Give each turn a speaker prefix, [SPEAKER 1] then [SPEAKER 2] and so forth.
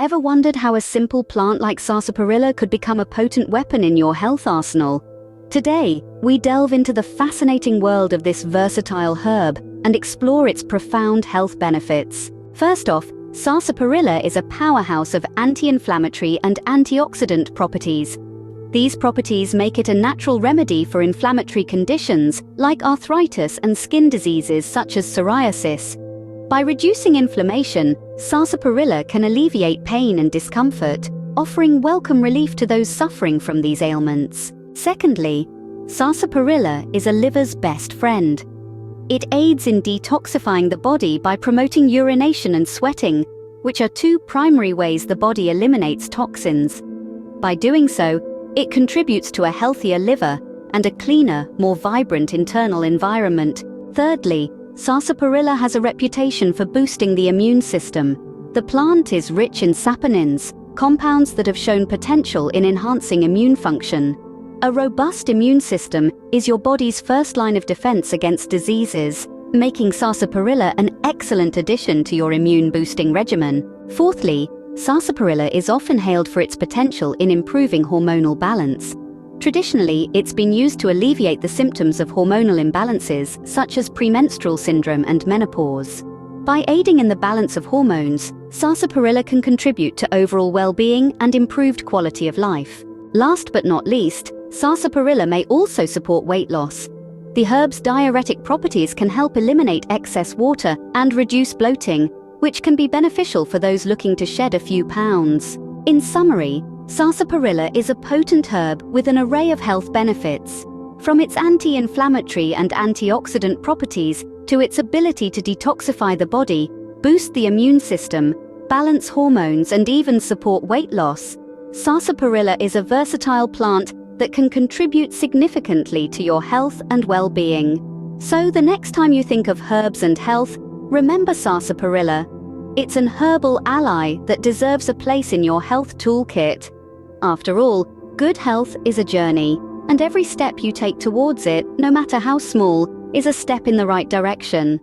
[SPEAKER 1] Ever wondered how a simple plant like sarsaparilla could become a potent weapon in your health arsenal? Today, we delve into the fascinating world of this versatile herb and explore its profound health benefits. First off, sarsaparilla is a powerhouse of anti-inflammatory and antioxidant properties. These properties make it a natural remedy for inflammatory conditions like arthritis and skin diseases such as psoriasis. By reducing inflammation, sarsaparilla can alleviate pain and discomfort, offering welcome relief to those suffering from these ailments. Secondly, sarsaparilla is a liver's best friend. It aids in detoxifying the body by promoting urination and sweating, which are two primary ways the body eliminates toxins. By doing so, it contributes to a healthier liver and a cleaner, more vibrant internal environment. Thirdly, sarsaparilla has a reputation for boosting the immune system. The plant is rich in saponins, compounds that have shown potential in enhancing immune function. A robust immune system is your body's first line of defense against diseases, making sarsaparilla an excellent addition to your immune-boosting regimen. Fourthly, sarsaparilla is often hailed for its potential in improving hormonal balance. Traditionally, it's been used to alleviate the symptoms of hormonal imbalances such as premenstrual syndrome and menopause. By aiding in the balance of hormones, sarsaparilla can contribute to overall well-being and improved quality of life. Last but not least, sarsaparilla may also support weight loss. The herb's diuretic properties can help eliminate excess water and reduce bloating, which can be beneficial for those looking to shed a few pounds. In summary, sarsaparilla is a potent herb with an array of health benefits. From its anti-inflammatory and antioxidant properties to its ability to detoxify the body, boost the immune system, balance hormones, and even support weight loss, sarsaparilla is a versatile plant that can contribute significantly to your health and well-being. So the next time you think of herbs and health, remember sarsaparilla. It's an herbal ally that deserves a place in your health toolkit. After all, good health is a journey, and every step you take towards it, no matter how small, is a step in the right direction.